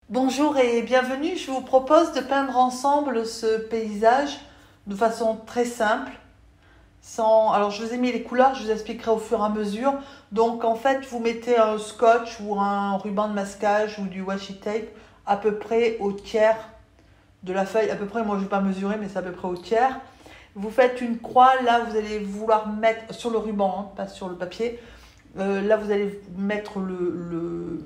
Bonjour et bienvenue, je vous propose de peindre ensemble ce paysage de façon très simple. Alors je vous ai mis les couleurs, je vous expliquerai au fur et à mesure. Donc en fait vous mettez un scotch ou un ruban de masquage ou du washi tape à peu près au tiers de la feuille. À peu près, moi je ne vais pas mesurer mais c'est à peu près au tiers. Vous faites une croix, là vous allez vouloir mettre sur le ruban, hein, pas sur le papier. Là vous allez mettre le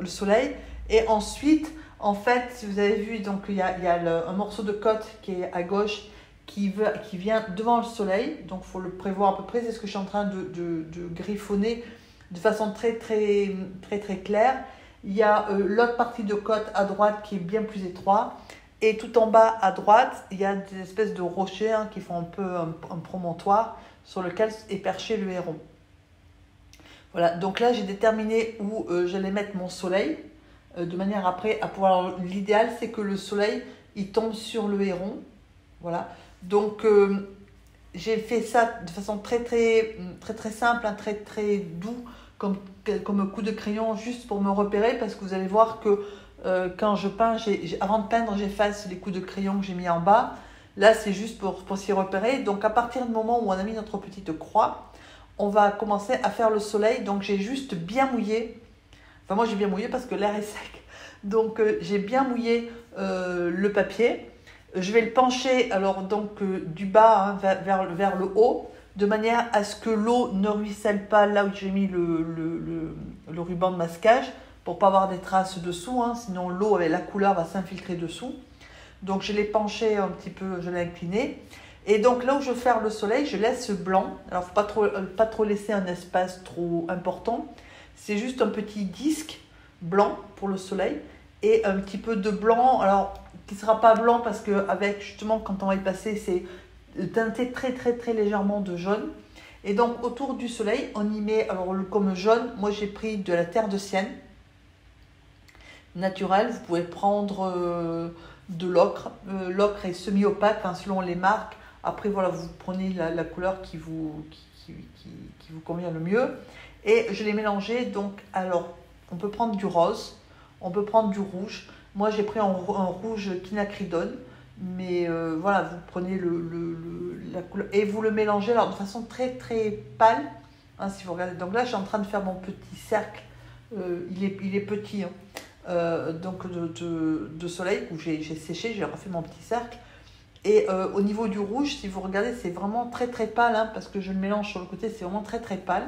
soleil. Et ensuite, en fait, si vous avez vu, donc il y a un morceau de côte qui est à gauche qui vient devant le soleil. Donc il faut le prévoir à peu près. C'est ce que je suis en train de griffonner de façon très claire. Il y a l'autre partie de côte à droite qui est bien plus étroite. Et tout en bas à droite, il y a des espèces de rochers qui font un peu un promontoire sur lequel est perché le héron. Voilà, donc là j'ai déterminé où j'allais mettre mon soleil. De manière après à pouvoir. L'idéal, c'est que le soleil il tombe sur le héron. Voilà. Donc j'ai fait ça de façon très simple, très doux, comme coup de crayon, juste pour me repérer, parce que vous allez voir que quand je peins, avant de peindre, j'efface les coups de crayon que j'ai mis en bas. Là, c'est juste pour s'y repérer. Donc à partir du moment où on a mis notre petite croix, on va commencer à faire le soleil. Donc j'ai juste bien mouillé. Enfin, moi, j'ai bien mouillé parce que l'air est sec. Donc, j'ai bien mouillé le papier. Je vais le pencher alors, donc, du bas vers le haut, de manière à ce que l'eau ne ruisselle pas là où j'ai mis le ruban de masquage, pour ne pas avoir des traces dessous. Sinon, l'eau avec la couleur va s'infiltrer dessous. Donc, je l'ai penché un petit peu, je l'ai incliné. Et donc, là où je vais faire le soleil, je laisse blanc. Alors, il ne faut pas trop laisser un espace trop important. C'est juste un petit disque blanc pour le soleil et un petit peu de blanc, alors qui ne sera pas blanc parce qu'avec justement quand on va y passer, c'est teinté très légèrement de jaune. Et donc autour du soleil, on y met, alors comme jaune, moi j'ai pris de la terre de Sienne naturelle. Vous pouvez prendre de l'ocre. L'ocre est semi-opaque selon les marques. Après voilà, vous prenez la couleur qui vous convient le mieux. Et je l'ai mélangé, donc, alors, on peut prendre du rose, on peut prendre du rouge. Moi, j'ai pris un rouge quinacridone, mais voilà, vous prenez la couleur et vous le mélangez alors, de façon très pâle, si vous regardez. Donc là, je suis en train de faire mon petit cercle, il est petit, donc de soleil, où j'ai séché, j'ai refait mon petit cercle. Et au niveau du rouge, si vous regardez, c'est vraiment très pâle, parce que je le mélange sur le côté, c'est vraiment très pâle.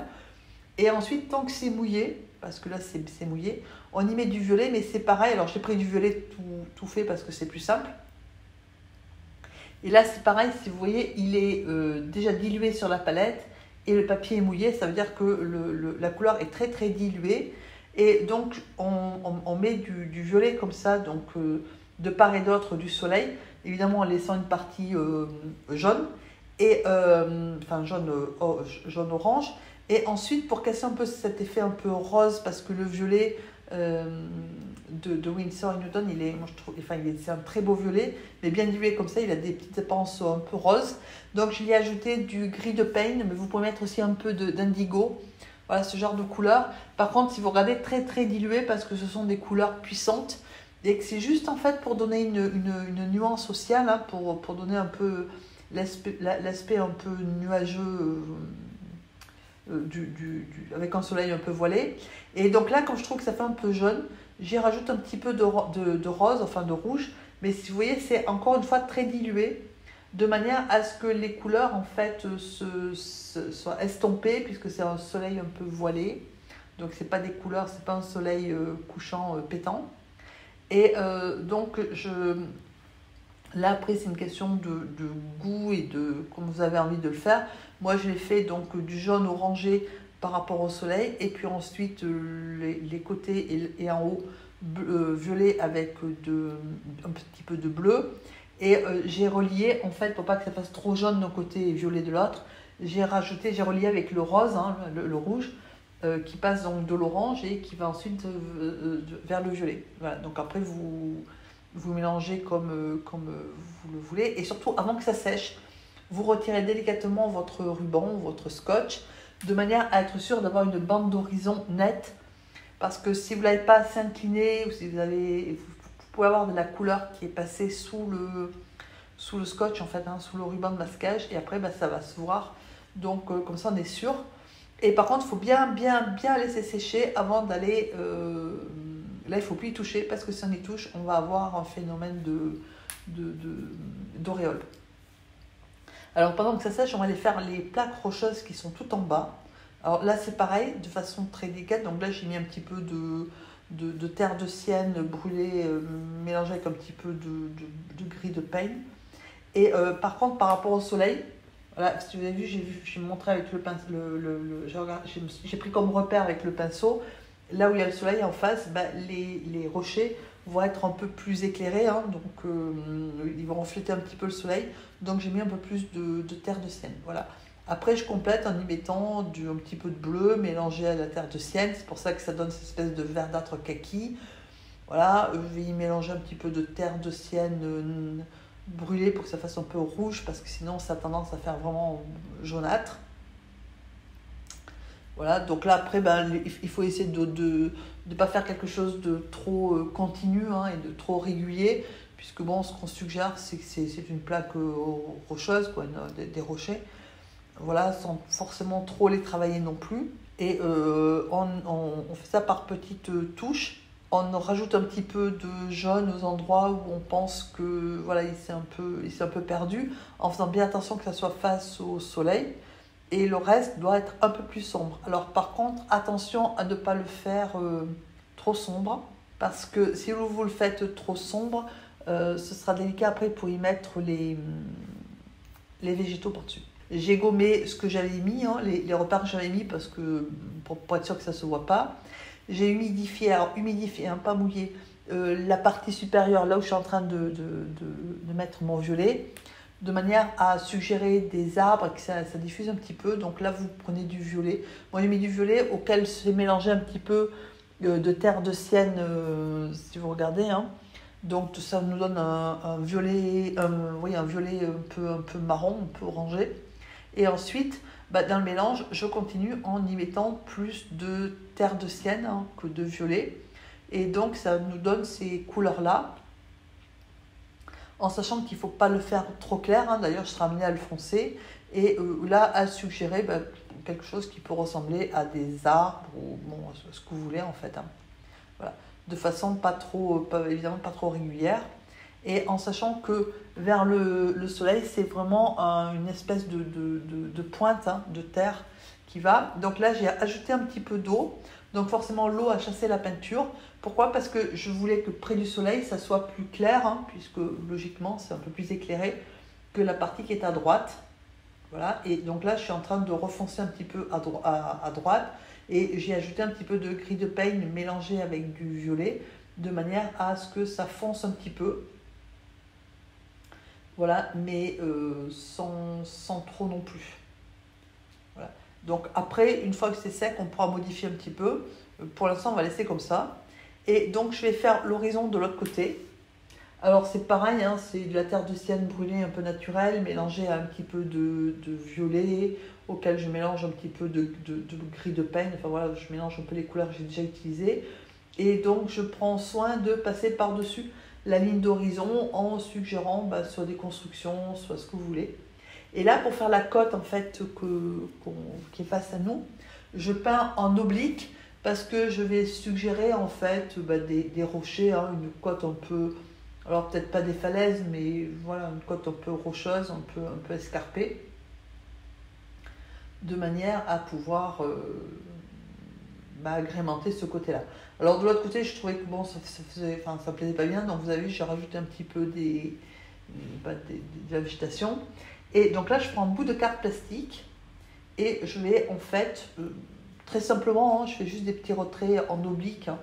Et ensuite, tant que c'est mouillé, parce que là c'est mouillé, on y met du violet, mais c'est pareil. Alors j'ai pris du violet tout fait parce que c'est plus simple. Et là c'est pareil, si vous voyez, il est déjà dilué sur la palette et le papier est mouillé, ça veut dire que la couleur est très diluée. Et donc on met du violet comme ça, donc de part et d'autre du soleil, évidemment en laissant une partie jaune, et enfin jaune-orange. Et ensuite, pour casser un peu cet effet un peu rose, parce que le violet de Winsor & Newton, moi je trouve, enfin, c'est un très beau violet, mais bien dilué comme ça, il a des petites épances un peu roses. Donc je lui ai ajouté du gris de Payne, mais vous pouvez mettre aussi un peu d'indigo. Voilà, ce genre de couleur. Par contre, si vous regardez, très dilué, parce que ce sont des couleurs puissantes, et que c'est juste en fait pour donner une nuance sociale, pour donner un peu l'aspect un peu nuageux, avec un soleil un peu voilé. Et donc là, quand je trouve que ça fait un peu jaune, j'y rajoute un petit peu de rose, enfin de rouge. Mais si vous voyez, c'est encore une fois très dilué, de manière à ce que les couleurs en fait soient estompées, puisque c'est un soleil un peu voilé. Donc c'est pas des couleurs, c'est pas un soleil couchant pétant. Et donc là après c'est une question de goût et de comme vous avez envie de le faire. Moi je l'ai fait donc du jaune orangé par rapport au soleil, et puis ensuite les côtés et en haut violet avec un petit peu de bleu. Et j'ai relié en fait, pour pas que ça fasse trop jaune d'un côté et violet de l'autre, j'ai relié avec le rose, le rouge, qui passe donc de l'orange et qui va ensuite vers le violet. Voilà. Donc après vous mélangez comme vous le voulez, et surtout avant que ça sèche, vous retirez délicatement votre ruban, votre scotch, de manière à être sûr d'avoir une bande d'horizon nette, parce que si vous ne l'avez pas assez incliné, ou si vous pouvez avoir de la couleur qui est passée sous le scotch, en fait, hein, sous le ruban de masquage, et après, ça va se voir. Donc, comme ça, on est sûr. Et par contre, il faut bien laisser sécher avant d'aller... là, il ne faut plus y toucher, parce que si on y touche, on va avoir un phénomène d'auréole. Alors, pendant que ça sèche, on va aller faire les plaques rocheuses qui sont tout en bas. Alors là, c'est pareil, de façon très délicate. Donc là, j'ai mis un petit peu de terre de sienne brûlée, mélangée avec un petit peu de gris de peigne. Et par contre, par rapport au soleil, voilà, si vous avez vu, j'ai montré avec le pinceau, j'ai pris comme repère avec le pinceau, là où il y a le soleil en face, les rochers vont être un peu plus éclairés, hein, donc ils vont refléter un petit peu le soleil. Donc j'ai mis un peu plus de terre de sienne. Voilà. Après, je complète en y mettant un petit peu de bleu mélangé à la terre de sienne. C'est pour ça que ça donne cette espèce de verdâtre kaki. Voilà, je vais y mélanger un petit peu de terre de sienne brûlée pour que ça fasse un peu rouge, parce que sinon ça a tendance à faire vraiment jaunâtre. Voilà, donc là après, il faut essayer de ne pas faire quelque chose de trop continu, hein, et de trop régulier, puisque bon, ce qu'on suggère, c'est que c'est une plaque rocheuse, quoi, des rochers. Voilà, sans forcément trop les travailler non plus. Et on fait ça par petites touches. On rajoute un petit peu de jaune aux endroits où on pense que voilà, il s'est un peu perdu, en faisant bien attention que ça soit face au soleil. Et le reste doit être un peu plus sombre. Alors par contre, attention à ne pas le faire trop sombre, parce que si vous le faites trop sombre, ce sera délicat après pour y mettre les végétaux par-dessus. J'ai gommé ce que j'avais mis, hein, les repères que j'avais mis, parce que pour être sûr que ça ne se voit pas. J'ai humidifié, hein, pas mouillé, la partie supérieure, là où je suis en train de mettre mon violet, de manière à suggérer des arbres et que ça diffuse un petit peu. Donc là, vous prenez du violet. Moi, j'ai mis du violet auquel s'est mélangé un petit peu de terre de sienne, si vous regardez, hein. Donc ça nous donne un violet, un violet un peu marron, un peu orangé. Et ensuite, dans le mélange, je continue en y mettant plus de terre de sienne, hein, que de violet. Et donc ça nous donne ces couleurs-là, en sachant qu'il ne faut pas le faire trop clair, hein. D'ailleurs, je serai amenée à le foncer. Et là, à suggérer quelque chose qui peut ressembler à des arbres, ou ce que vous voulez en fait, hein. Voilà. De façon évidemment pas trop régulière, et en sachant que vers le soleil, c'est vraiment une espèce de pointe, hein, de terre qui va. Donc là, j'ai ajouté un petit peu d'eau, donc forcément l'eau a chassé la peinture. Pourquoi ? Parce que je voulais que près du soleil, ça soit plus clair, hein, puisque logiquement, c'est un peu plus éclairé que la partie qui est à droite. Voilà, et donc là, je suis en train de refoncer un petit peu à droite, et j'ai ajouté un petit peu de gris de peigne mélangé avec du violet, de manière à ce que ça fonce un petit peu. Voilà, mais sans trop non plus. Voilà. Donc après, une fois que c'est sec, on pourra modifier un petit peu. Pour l'instant, on va laisser comme ça. Et donc, je vais faire l'horizon de l'autre côté. Alors c'est pareil, hein, c'est de la terre de sienne brûlée un peu naturelle, mélangée à un petit peu de violet, auquel je mélange un petit peu de gris de peigne. Enfin voilà, je mélange un peu les couleurs que j'ai déjà utilisées. Et donc je prends soin de passer par-dessus la ligne d'horizon en suggérant soit des constructions, soit ce que vous voulez. Et là, pour faire la cote en fait qui est face à nous, je peins en oblique, parce que je vais suggérer en fait des rochers, hein, une cote un peu... Alors peut-être pas des falaises, mais voilà, une côte un peu rocheuse, un peu escarpée, de manière à pouvoir agrémenter ce côté-là. Alors de l'autre côté, je trouvais que bon, ça plaisait pas bien, donc vous avez vu, j'ai rajouté un petit peu de la végétation. Et donc là, je prends un bout de carte plastique et je vais en fait, très simplement, hein, je fais juste des petits retraits en oblique, hein,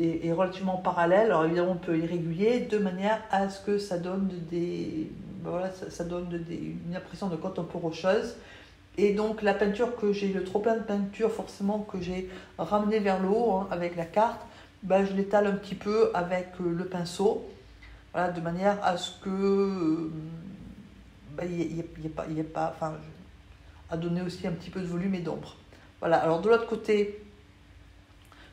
et relativement parallèle, alors évidemment un peu irrégulier, de manière à ce que ça donne une impression de côte un peu rocheuse. Et donc la peinture que j'ai, le trop plein de peinture forcément que j'ai ramené vers le haut, hein, avec la carte, je l'étale un petit peu avec le pinceau, voilà, de manière à ce que à donner aussi un petit peu de volume et d'ombre. Voilà, alors de l'autre côté,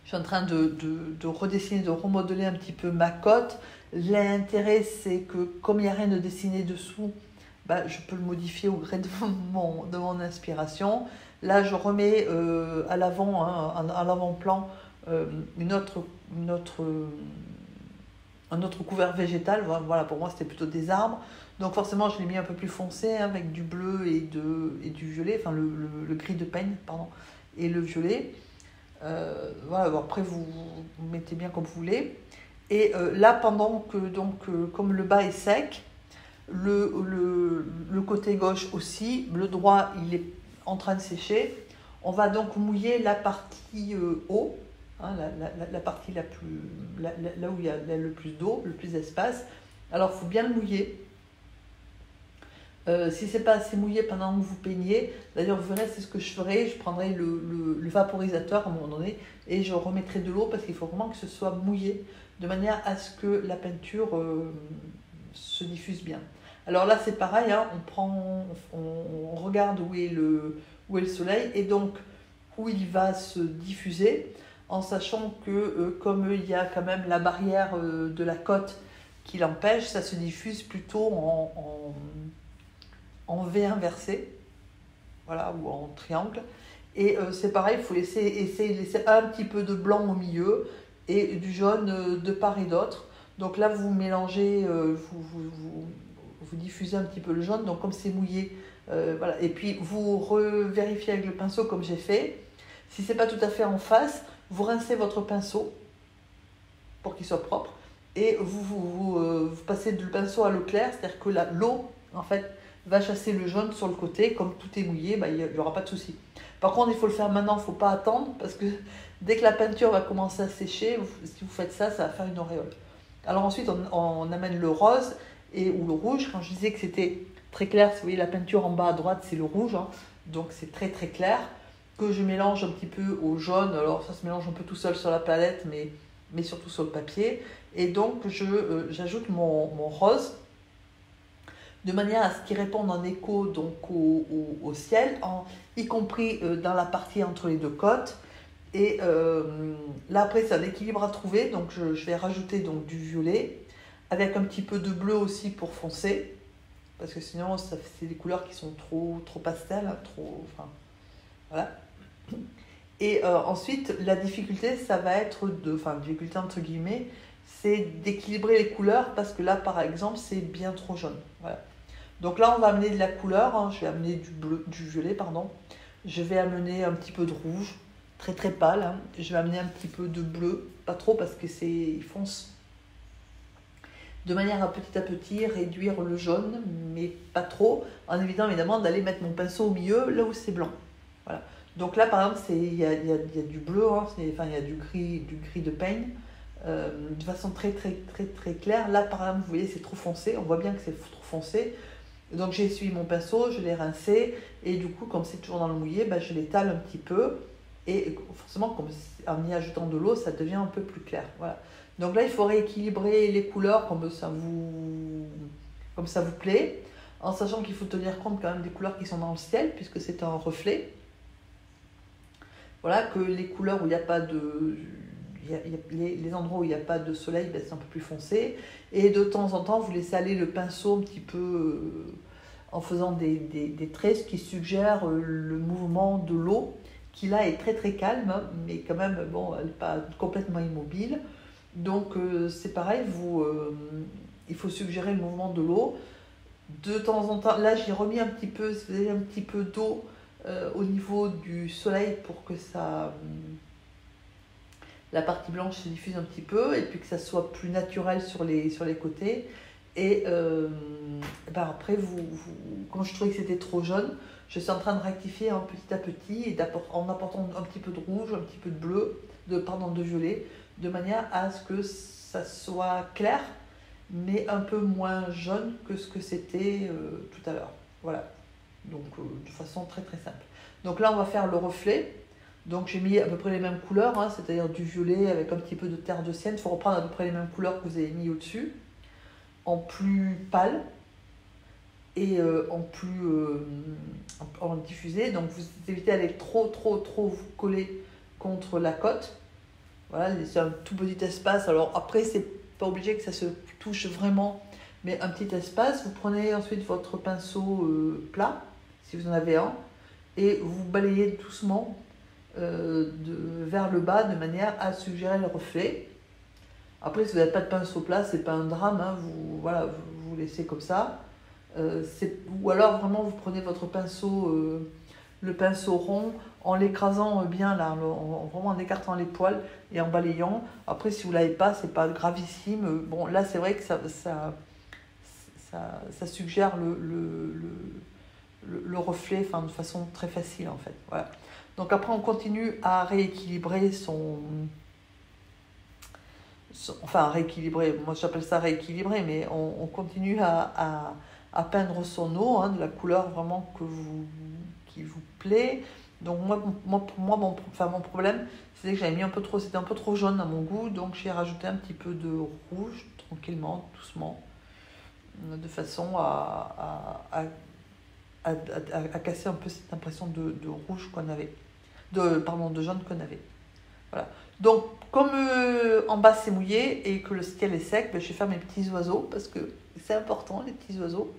Je suis en train de redessiner, de remodeler un petit peu ma cote. L'intérêt, c'est que comme il n'y a rien de dessiné dessous, bah, je peux le modifier au gré de mon inspiration. Là, je remets à l'avant, hein, à l'avant-plan, un autre couvert végétal. Voilà, pour moi, c'était plutôt des arbres. Donc forcément, je l'ai mis un peu plus foncé, hein, avec du bleu et du violet, enfin le gris de peigne, pardon, et le violet. Voilà, bon, après, vous mettez bien comme vous voulez. Et là, pendant que, comme le bas est sec, le côté gauche aussi, le droit, il est en train de sécher. On va donc mouiller la partie haut, hein, la partie là où il y a le plus d'eau, le plus d'espace. Alors, il faut bien le mouiller. Si ce n'est pas assez mouillé pendant que vous peignez, d'ailleurs vous verrez, c'est ce que je ferai, je prendrai le vaporisateur à un moment donné et je remettrai de l'eau parce qu'il faut vraiment que ce soit mouillé de manière à ce que la peinture se diffuse bien. Alors là c'est pareil, hein, on regarde où est le soleil et donc où il va se diffuser, en sachant que comme il y a quand même la barrière de la cote qui l'empêche, ça se diffuse plutôt en V inversé, voilà, ou en triangle. Et c'est pareil, il faut essayer de laisser un petit peu de blanc au milieu et du jaune de part et d'autre. Donc là, vous mélangez, vous diffusez un petit peu le jaune, donc comme c'est mouillé, voilà. Et puis vous revérifiez avec le pinceau comme j'ai fait. Si c'est pas tout à fait en face, vous rincez votre pinceau pour qu'il soit propre et vous passez du pinceau à l'eau claire, c'est-à-dire que l'eau, en fait, va chasser le jaune sur le côté. Comme tout est mouillé, bah, il n'y aura pas de souci. Par contre, il faut le faire maintenant, il ne faut pas attendre, parce que dès que la peinture va commencer à sécher, si vous faites ça, ça va faire une auréole. Alors ensuite, on amène le rose ou le rouge. Quand je disais que c'était très clair, vous voyez la peinture en bas à droite, c'est le rouge, hein, donc c'est très très clair, que je mélange un petit peu au jaune. Alors ça se mélange un peu tout seul sur la palette, mais surtout sur le papier. Et donc j'ajoute mon rose, de manière à ce qu'il réponde en écho donc au ciel, y compris dans la partie entre les deux côtes. Et là après c'est un équilibre à trouver, donc je vais rajouter donc du violet, avec un petit peu de bleu aussi pour foncer, parce que sinon c'est des couleurs qui sont trop pastel, hein, enfin, voilà. Et ensuite la difficulté, ça va être difficulté entre guillemets, c'est d'équilibrer les couleurs, parce que là par exemple c'est bien trop jaune, voilà. Donc là, on va amener de la couleur, hein. Je vais amener du violet, pardon. Je vais amener un petit peu de rouge, très très pâle, hein. Je vais amener un petit peu de bleu, pas trop parce que il fonce. De manière à petit réduire le jaune, mais pas trop, en évitant évidemment d'aller mettre mon pinceau au milieu, là où c'est blanc. Voilà. Donc là, par exemple, il y a du bleu, hein, il y a du gris de peigne, de façon très très très très claire. Là, par exemple, vous voyez, c'est trop foncé, on voit bien que c'est trop foncé. Donc j'ai essuyé mon pinceau, je l'ai rincé, et du coup, comme c'est toujours dans le mouillé, bah, je l'étale un petit peu, et forcément, en y ajoutant de l'eau, ça devient un peu plus clair. Voilà. Donc là, il faut rééquilibrer les couleurs comme ça vous plaît, en sachant qu'il faut tenir compte quand même des couleurs qui sont dans le ciel, puisque c'est un reflet. Voilà, que les couleurs où il n'y a pas de... les endroits où il n'y a pas de soleil, ben, c'est un peu plus foncé. Et de temps en temps, vous laissez aller le pinceau un petit peu en faisant des traits, ce qui suggère le mouvement de l'eau, qui là est très très calme, mais quand même, bon, elle n'est pas complètement immobile. Donc c'est pareil, il faut suggérer le mouvement de l'eau. De temps en temps, là j'ai remis un petit peu d'eau au niveau du soleil pour que la partie blanche se diffuse un petit peu et puis que ça soit plus naturel sur les côtés. Et après, quand je trouvais que c'était trop jaune, je suis en train de rectifier petit à petit et en apportant un petit peu de rouge, un petit peu de bleu, de violet, de manière à ce que ça soit clair, mais un peu moins jaune que ce que c'était tout à l'heure. Voilà. Donc de façon très très simple. Donc là, on va faire le reflet. Donc j'ai mis à peu près les mêmes couleurs, hein, c'est-à-dire du violet avec un petit peu de terre de sienne. Il faut reprendre à peu près les mêmes couleurs que vous avez mis au-dessus, en plus pâle et en diffusé. Donc vous évitez d'aller trop vous coller contre la cote. Voilà, laissez un tout petit espace. Alors après, c'est pas obligé que ça se touche vraiment, mais un petit espace. Vous prenez ensuite votre pinceau plat, si vous en avez un, et vous balayez doucement vers le bas de manière à suggérer le reflet. Après, si vous n'avez pas de pinceau plat, c'est pas un drame, hein, voilà, vous laissez comme ça. Ou alors vraiment vous prenez votre pinceau, le pinceau rond, en l'écrasant bien là, vraiment en écartant les poils et en balayant. Après, si vous ne l'avez pas, c'est pas gravissime. Bon, là, c'est vrai que ça suggère le reflet, enfin, de façon très facile en fait. Voilà. Donc après, on continue à rééquilibrer enfin rééquilibrer, moi j'appelle ça rééquilibrer, mais on continue à peindre son eau, hein, de la couleur vraiment qui vous plaît. Donc pour moi, mon problème, c'était que j'avais mis c'était un peu trop jaune à mon goût, donc j'ai rajouté un petit peu de rouge, tranquillement, doucement, de façon à casser un peu cette impression de rouge qu'on avait, de jaune qu'on avait. Voilà. Donc, comme en bas c'est mouillé et que le ciel est sec, je vais faire mes petits oiseaux parce que c'est important, les petits oiseaux.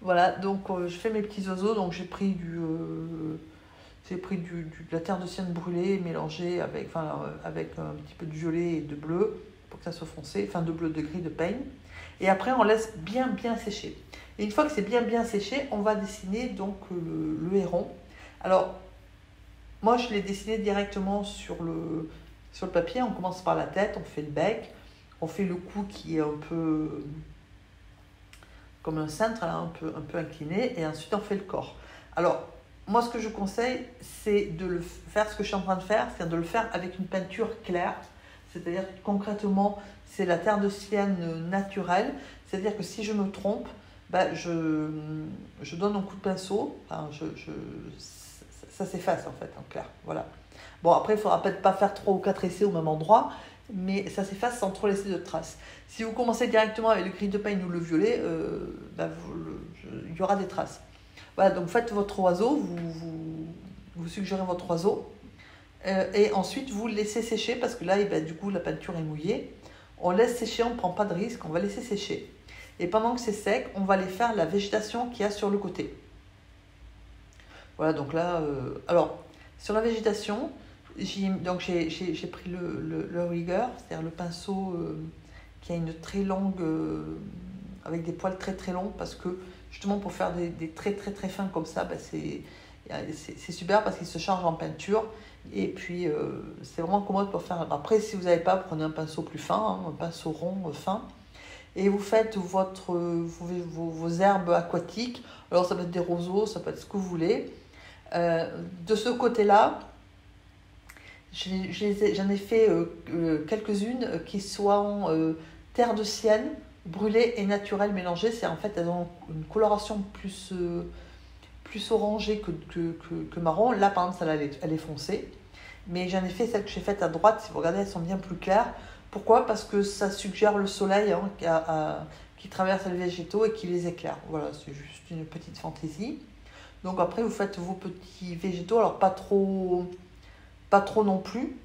Voilà, donc je fais mes petits oiseaux. Donc j'ai pris de la terre de sienne brûlée mélangée avec un petit peu de violet et de bleu pour que ça soit foncé, enfin de bleu, de gris, de peigne. Et après on laisse bien sécher. Et une fois que c'est bien séché, on va dessiner donc le héron. Alors moi je l'ai dessiné directement sur le papier. On commence par la tête, on fait le bec, on fait le cou qui est un peu comme un cintre, là, un peu incliné, et ensuite on fait le corps. Alors, moi ce que je conseille, c'est de le faire, ce que je suis en train de faire, c'est de le faire avec une peinture claire, c'est-à-dire concrètement, c'est la terre de sienne naturelle, c'est-à-dire que si je me trompe, je donne un coup de pinceau, enfin, ça s'efface en fait, en clair, voilà. Bon, après, il ne faudra peut-être pas faire 3 ou 4 essais au même endroit, mais ça s'efface sans trop laisser de traces. Si vous commencez directement avec le gris de peigne ou le violet, il y aura des traces. Voilà, donc faites votre oiseau, vous suggérez votre oiseau, et ensuite vous le laissez sécher, parce que là, du coup, la peinture est mouillée. On laisse sécher, on ne prend pas de risque, on va laisser sécher. Et pendant que c'est sec, on va aller faire la végétation qu'il y a sur le côté. Voilà, donc là, alors, sur la végétation, j'ai pris le rigger, c'est-à-dire le pinceau qui a une très longue, avec des poils très longs, parce que justement pour faire des traits très fins comme ça, c'est super parce qu'il se charge en peinture, et puis c'est vraiment commode pour faire. Après, si vous n'avez pas, prenez un pinceau plus fin, hein, un pinceau rond fin, et vous faites vos herbes aquatiques. Alors ça peut être des roseaux, ça peut être ce que vous voulez. De ce côté-là, j'en ai fait quelques-unes qui soient terre de sienne, brûlée et naturelle mélangée. C'est en fait, elles ont une coloration plus orangée que marron. Là, par exemple, celle-là, elle est foncée. Mais j'en ai fait celles que j'ai faites à droite. Si vous regardez, elles sont bien plus claires. Pourquoi ? Parce que ça suggère le soleil, hein, qui traverse les végétaux et qui les éclaire. Voilà, c'est juste une petite fantaisie. Donc après, vous faites vos petits végétaux. Alors pas trop non plus,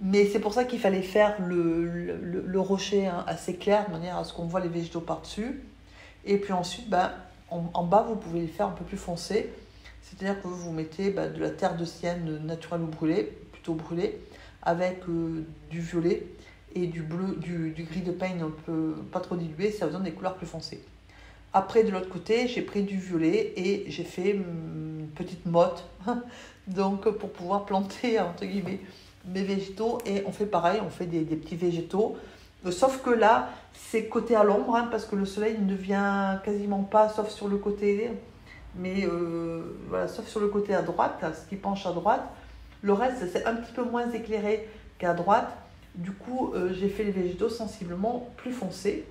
mais c'est pour ça qu'il fallait faire le rocher, hein, assez clair, de manière à ce qu'on voit les végétaux par-dessus. Et puis ensuite, en bas, vous pouvez les faire un peu plus foncé, c'est-à-dire que vous mettez de la terre de sienne naturelle ou brûlée, plutôt brûlée, avec du violet et du bleu, du gris de peigne un peu pas trop dilué, ça vous donne des couleurs plus foncées. Après, de l'autre côté, j'ai pris du violet et j'ai fait une petite motte, donc pour pouvoir planter, entre guillemets, mes végétaux. Et on fait pareil, on fait des petits végétaux. Sauf que là, c'est côté à l'ombre, hein, parce que le soleil ne vient quasiment pas, sauf sur le côté, mais voilà, sauf sur le côté à droite, là, ce qui penche à droite. Le reste, c'est un petit peu moins éclairé qu'à droite. Du coup, j'ai fait les végétaux sensiblement plus foncés.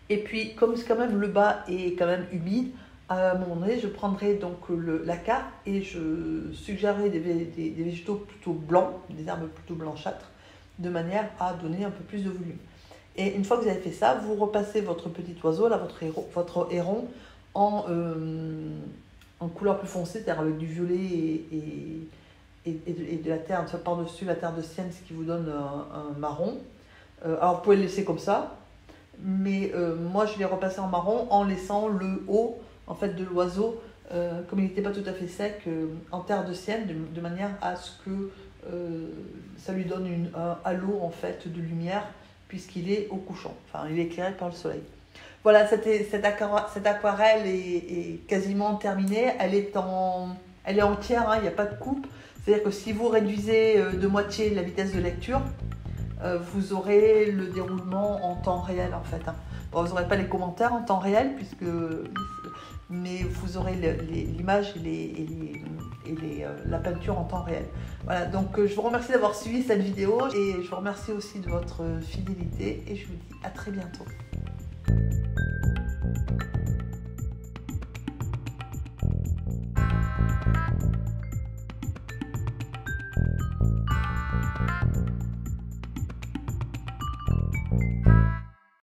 Et puis, comme quand même le bas est quand même humide, à un moment donné, je prendrai donc la carte et je suggérerai des végétaux plutôt blancs, des herbes plutôt blanchâtres, de manière à donner un peu plus de volume. Et une fois que vous avez fait ça, vous repassez votre petit oiseau, là, votre héron, en couleur plus foncée, c'est-à-dire avec du violet et de la terre par-dessus la terre de sienne, ce qui vous donne un marron. Alors vous pouvez le laisser comme ça, mais moi je l'ai repassé en marron en laissant le haut en fait, de l'oiseau, comme il n'était pas tout à fait sec, en terre de sienne, de manière à ce que ça lui donne un halo en fait, de lumière, puisqu'il est au couchant, enfin il est éclairé par le soleil. Voilà, cette aquarelle est quasiment terminée, elle est entière, hein, il n'y a pas de coupe. C'est-à-dire que si vous réduisez de moitié la vitesse de lecture, vous aurez le déroulement en temps réel en fait. Hein. Bon, vous n'aurez pas les commentaires en temps réel, mais vous aurez l'image et la peinture en temps réel. Voilà, donc je vous remercie d'avoir suivi cette vidéo et je vous remercie aussi de votre fidélité et je vous dis à très bientôt.